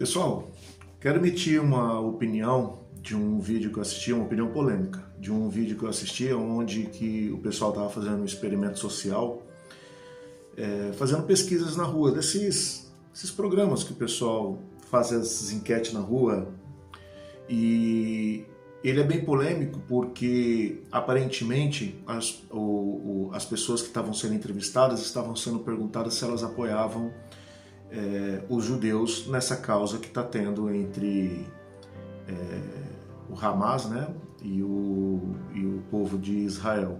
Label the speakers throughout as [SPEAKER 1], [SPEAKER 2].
[SPEAKER 1] Pessoal, quero emitir uma opinião de um vídeo que eu assisti, uma opinião polêmica, de um vídeo que eu assisti onde que o pessoal estava fazendo um experimento social, fazendo pesquisas na rua, desses programas que o pessoal faz as enquetes na rua, e ele é bem polêmico porque aparentemente as pessoas que estavam sendo entrevistadas estavam sendo perguntadas se elas apoiavam os judeus nessa causa que está tendo entre o Hamas, né, e o povo de Israel.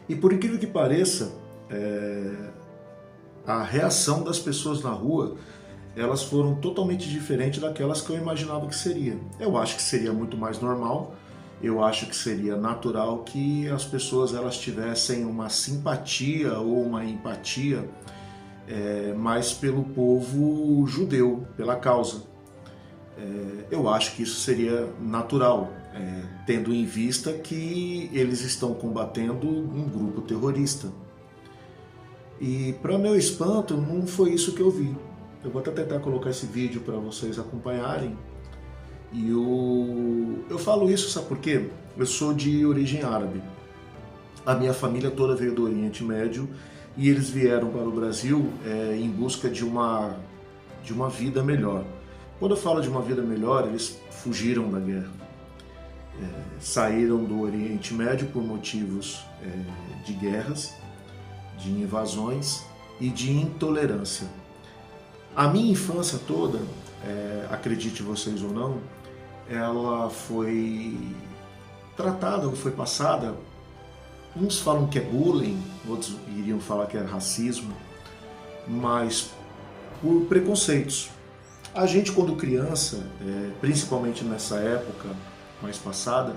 [SPEAKER 1] E por incrível que pareça, a reação das pessoas na rua, elas foram totalmente diferentes daquelas que eu imaginava que seria. Eu acho que seria muito mais normal, eu acho que seria natural que as pessoas elas tivessem uma simpatia ou uma empatia mais pelo povo judeu, pela causa. Eu acho que isso seria natural, tendo em vista que eles estão combatendo um grupo terrorista. E para meu espanto, não foi isso que eu vi. Eu vou até tentar colocar esse vídeo para vocês acompanharem. E eu falo isso, sabe por quê? Eu sou de origem árabe. A minha família toda veio do Oriente Médio e eles vieram para o Brasil em busca de uma vida melhor. Quando eu falo de uma vida melhor, eles fugiram da guerra. Saíram do Oriente Médio por motivos de guerras, de invasões e de intolerância. A minha infância toda, acredite vocês ou não, ela foi tratada ou foi passada, uns falam que é bullying, outros iriam falar que é racismo, mas por preconceitos. A gente, quando criança, principalmente nessa época mais passada,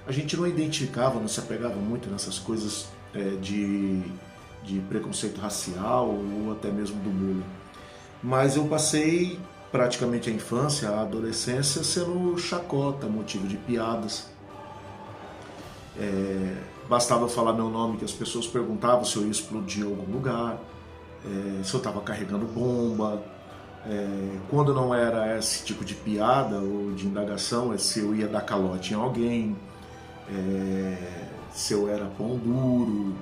[SPEAKER 1] a gente não identificava, não se apegava muito nessas coisas de preconceito racial ou até mesmo do bullying. Mas eu passei praticamente a infância, a adolescência sendo chacota, motivo de piadas. Bastava eu falar meu nome que as pessoas perguntavam se eu ia explodir em algum lugar, se eu estava carregando bomba. Quando não era esse tipo de piada ou de indagação, se eu ia dar calote em alguém, se eu era pão duro,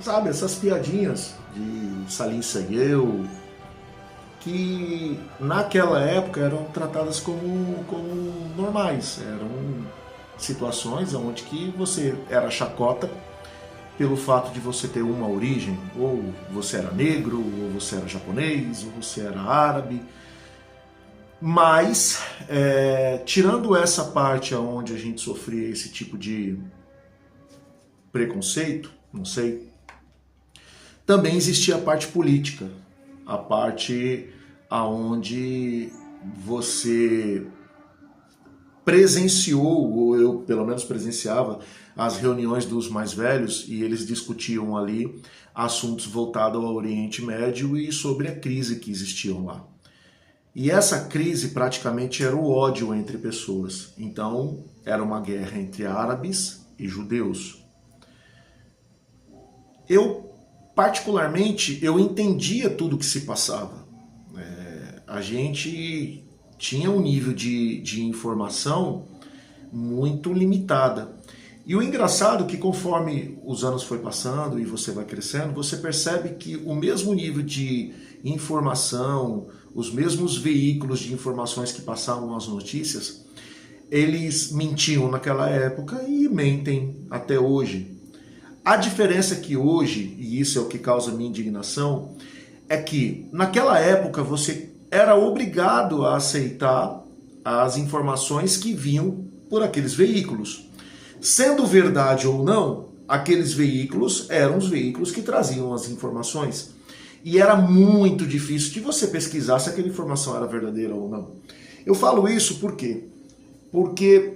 [SPEAKER 1] sabe, essas piadinhas de Salim Segueu, que naquela época eram tratadas como normais, eram situações onde que você era chacota pelo fato de você ter uma origem, ou você era negro, ou você era japonês, ou você era árabe. Mas, tirando essa parte onde a gente sofria esse tipo de preconceito, não sei, também existia a parte política, a parte aonde você presenciou, ou eu pelo menos presenciava, as reuniões dos mais velhos e eles discutiam ali assuntos voltados ao Oriente Médio e sobre a crise que existiam lá. E essa crise praticamente era o ódio entre pessoas. Então, era uma guerra entre árabes e judeus. Particularmente, eu entendia tudo o que se passava. A gente tinha um nível de informação muito limitada. E o engraçado é que conforme os anos foi passando e você vai crescendo, você percebe que o mesmo nível de informação, os mesmos veículos de informações que passavam as notícias, eles mentiam naquela época e mentem até hoje. A diferença é que hoje, e isso é o que causa minha indignação, é que naquela época você era obrigado a aceitar as informações que vinham por aqueles veículos. Sendo verdade ou não, aqueles veículos eram os veículos que traziam as informações. E era muito difícil de você pesquisar se aquela informação era verdadeira ou não. Eu falo isso por quê? Porque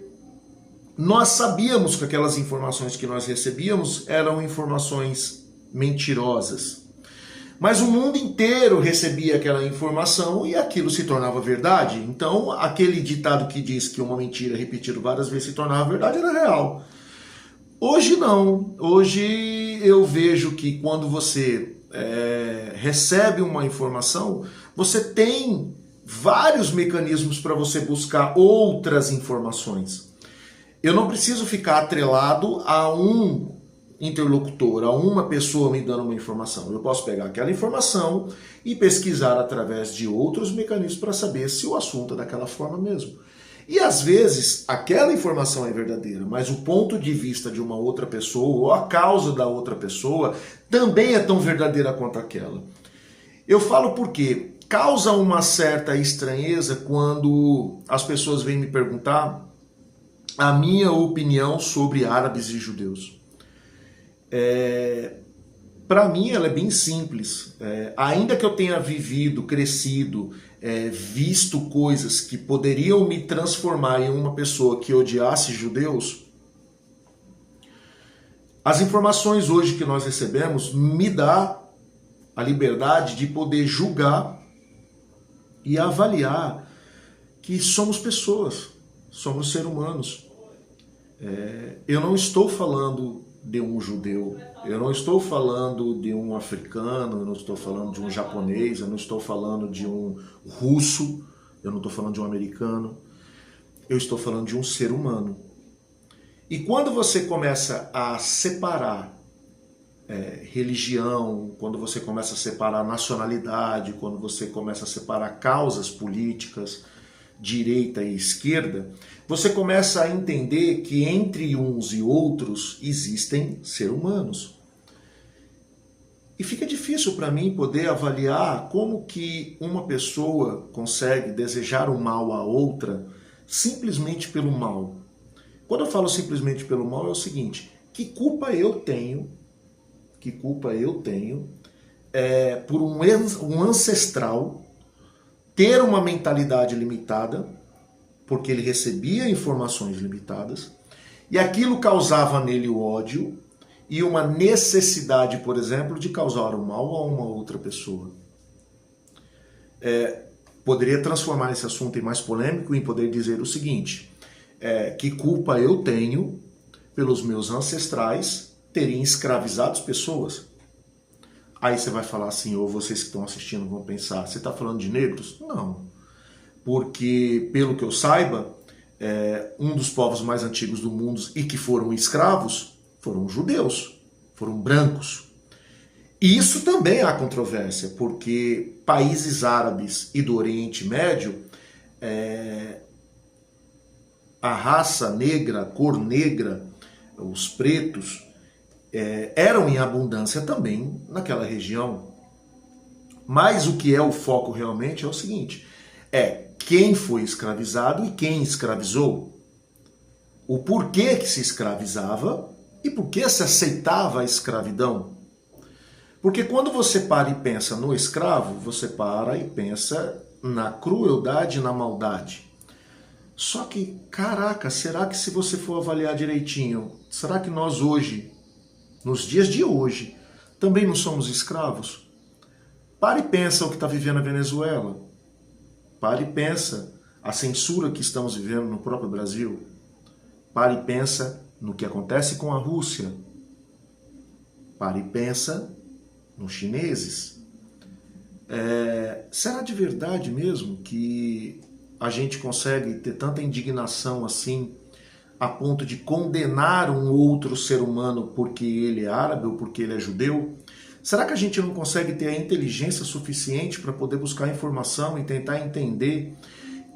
[SPEAKER 1] nós sabíamos que aquelas informações que nós recebíamos eram informações mentirosas. Mas o mundo inteiro recebia aquela informação e aquilo se tornava verdade. Então, aquele ditado que diz que uma mentira repetida várias vezes se tornava verdade era real. Hoje não. Hoje eu vejo que quando você recebe uma informação, você tem vários mecanismos para você buscar outras informações. Eu não preciso ficar atrelado a um interlocutor, a uma pessoa me dando uma informação. Eu posso pegar aquela informação e pesquisar através de outros mecanismos para saber se o assunto é daquela forma mesmo. E às vezes aquela informação é verdadeira, mas o ponto de vista de uma outra pessoa ou a causa da outra pessoa também é tão verdadeira quanto aquela. Eu falo porque causa uma certa estranheza quando as pessoas vêm me perguntar a minha opinião sobre árabes e judeus. Para mim ela é bem simples. Ainda que eu tenha vivido, crescido, visto coisas que poderiam me transformar em uma pessoa que odiasse judeus, as informações hoje que nós recebemos me dá a liberdade de poder julgar e avaliar que somos pessoas, somos seres humanos. Eu não estou falando de um judeu, eu não estou falando de um africano, eu não estou falando de um japonês, eu não estou falando de um russo, eu não estou falando de um americano, eu estou falando de um ser humano. E quando você começa a separar religião, quando você começa a separar nacionalidade, quando você começa a separar causas políticas, direita e esquerda, você começa a entender que entre uns e outros existem seres humanos. E fica difícil para mim poder avaliar como que uma pessoa consegue desejar o mal a outra simplesmente pelo mal. Quando eu falo simplesmente pelo mal é o seguinte: que culpa eu tenho por um ancestral ter uma mentalidade limitada, porque ele recebia informações limitadas, e aquilo causava nele o ódio e uma necessidade, por exemplo, de causar o mal a uma outra pessoa. Poderia transformar esse assunto em mais polêmico e poder dizer o seguinte: que culpa eu tenho pelos meus ancestrais terem escravizado as pessoas? Aí você vai falar assim, ou vocês que estão assistindo vão pensar, você está falando de negros? Não. Porque, pelo que eu saiba, um dos povos mais antigos do mundo e que foram escravos foram os judeus, foram brancos. E isso também há controvérsia, porque países árabes e do Oriente Médio, a raça negra, a cor negra, os pretos, eram em abundância também naquela região. Mas o que é o foco realmente é o seguinte: quem foi escravizado e quem escravizou, o porquê que se escravizava e por que se aceitava a escravidão. Porque quando você para e pensa no escravo, você para e pensa na crueldade e na maldade. Só que, caraca, será que se você for avaliar direitinho, será que nós hoje, nos dias de hoje, também não somos escravos? Pare e pensa o que está vivendo a Venezuela. Pare e pensa a censura que estamos vivendo no próprio Brasil. Pare e pensa no que acontece com a Rússia. Pare e pensa nos chineses. Será de verdade mesmo que a gente consegue ter tanta indignação assim, a ponto de condenar um outro ser humano porque ele é árabe ou porque ele é judeu? Será que a gente não consegue ter a inteligência suficiente para poder buscar informação e tentar entender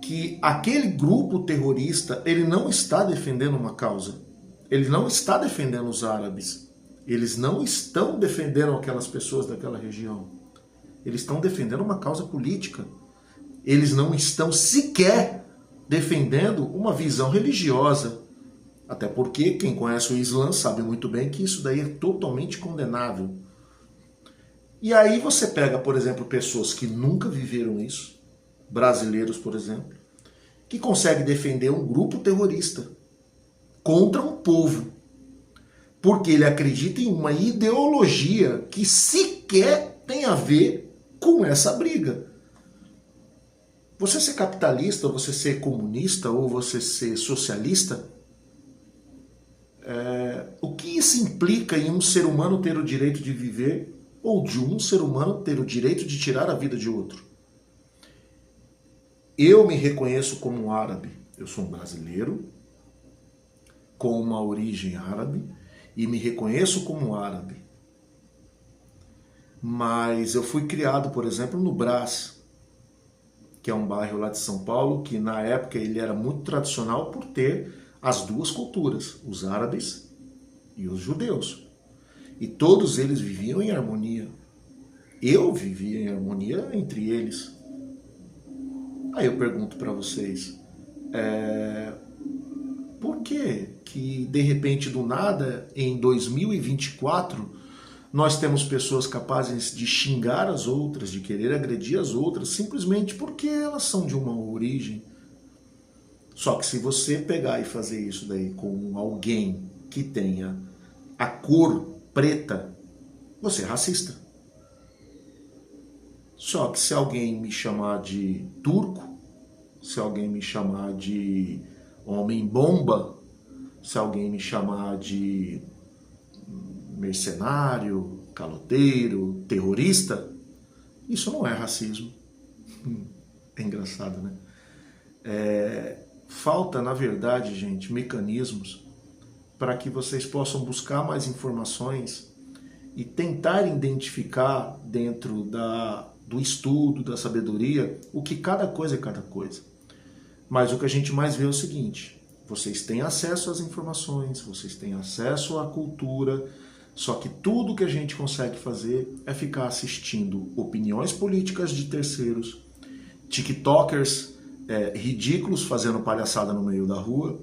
[SPEAKER 1] que aquele grupo terrorista, ele não está defendendo uma causa, ele não está defendendo os árabes, eles não estão defendendo aquelas pessoas daquela região, eles estão defendendo uma causa política, eles não estão sequer defendendo uma visão religiosa, até porque quem conhece o Islã sabe muito bem que isso daí é totalmente condenável. E aí você pega, por exemplo, pessoas que nunca viveram isso, brasileiros, por exemplo, que conseguem defender um grupo terrorista contra um povo, porque ele acredita em uma ideologia que sequer tem a ver com essa briga. Você ser capitalista, ou você ser comunista, ou você ser socialista, o que isso implica em um ser humano ter o direito de viver ou de um ser humano ter o direito de tirar a vida de outro. Eu me reconheço como um árabe. Eu sou um brasileiro com uma origem árabe e me reconheço como um árabe. Mas eu fui criado, por exemplo, no Brás, que é um bairro lá de São Paulo, que na época ele era muito tradicional por ter as duas culturas, os árabes e os judeus. E todos eles viviam em harmonia. Eu vivia em harmonia entre eles. Aí eu pergunto para vocês, por que de repente do nada, em 2024, nós temos pessoas capazes de xingar as outras, de querer agredir as outras, simplesmente porque elas são de uma origem? Só que se você pegar e fazer isso daí com alguém que tenha a cor preta, você é racista. Só que se alguém me chamar de turco, se alguém me chamar de homem-bomba, se alguém me chamar de mercenário, caloteiro, terrorista, isso não é racismo. É engraçado, né? Falta, na verdade, gente, mecanismos para que vocês possam buscar mais informações e tentar identificar dentro do estudo, da sabedoria, o que cada coisa é cada coisa. Mas o que a gente mais vê é o seguinte: vocês têm acesso às informações, vocês têm acesso à cultura, só que tudo que a gente consegue fazer é ficar assistindo opiniões políticas de terceiros, tiktokers ridículos fazendo palhaçada no meio da rua,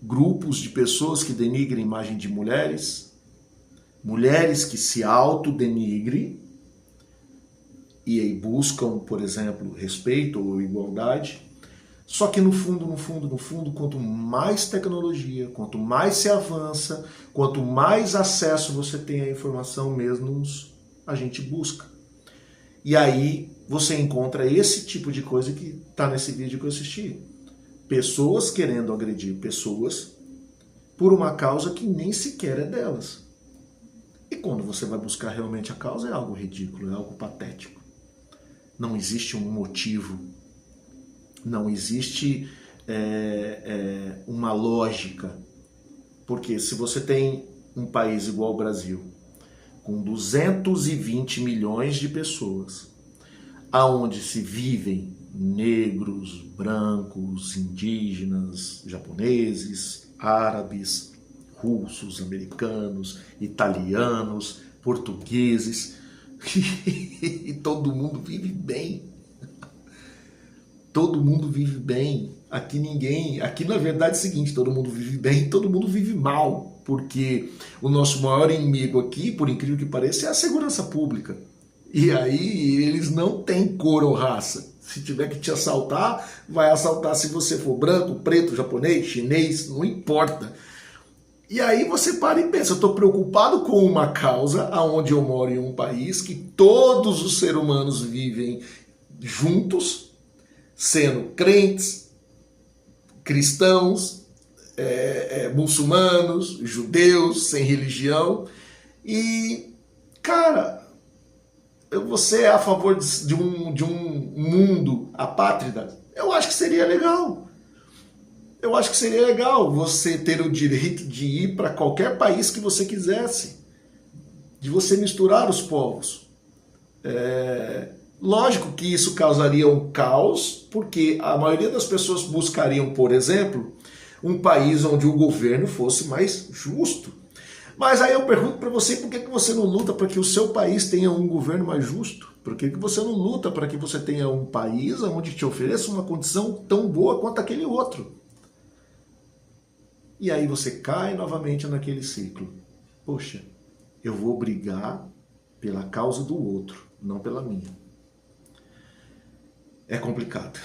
[SPEAKER 1] grupos de pessoas que denigrem a imagem de mulheres, mulheres que se autodenigrem e aí buscam, por exemplo, respeito ou igualdade. Só que no fundo, quanto mais tecnologia, quanto mais se avança, quanto mais acesso você tem à informação mesmo, a gente busca. E aí você encontra esse tipo de coisa que está nesse vídeo que eu assisti. Pessoas querendo agredir pessoas por uma causa que nem sequer é delas. E quando você vai buscar realmente a causa, é algo ridículo, é algo patético. Não existe um motivo, não existe uma lógica. Porque se você tem um país igual ao Brasil, com 220 milhões de pessoas, aonde se vivem negros, brancos, indígenas, japoneses, árabes, russos, americanos, italianos, portugueses, e todo mundo vive bem. Todo mundo vive bem. Aqui na verdade é o seguinte: todo mundo vive bem, todo mundo vive mal, porque o nosso maior inimigo aqui, por incrível que pareça, é a segurança pública. E aí eles não têm cor ou raça. Se tiver que te assaltar, vai assaltar se você for branco, preto, japonês, chinês, não importa. E aí você para e pensa: eu estou preocupado com uma causa onde eu moro em um país que todos os seres humanos vivem juntos, sendo crentes, cristãos, muçulmanos, judeus, sem religião. E, cara, você é a favor de um mundo apátrida? Eu acho que seria legal. Eu acho que seria legal você ter o direito de ir para qualquer país que você quisesse, de você misturar os povos. Lógico que isso causaria um caos, porque a maioria das pessoas buscariam, por exemplo, um país onde o governo fosse mais justo. Mas aí eu pergunto para você: por que você não luta para que o seu país tenha um governo mais justo? Por que você não luta para que você tenha um país onde te ofereça uma condição tão boa quanto aquele outro? E aí você cai novamente naquele ciclo. Poxa, eu vou brigar pela causa do outro, não pela minha. É complicado.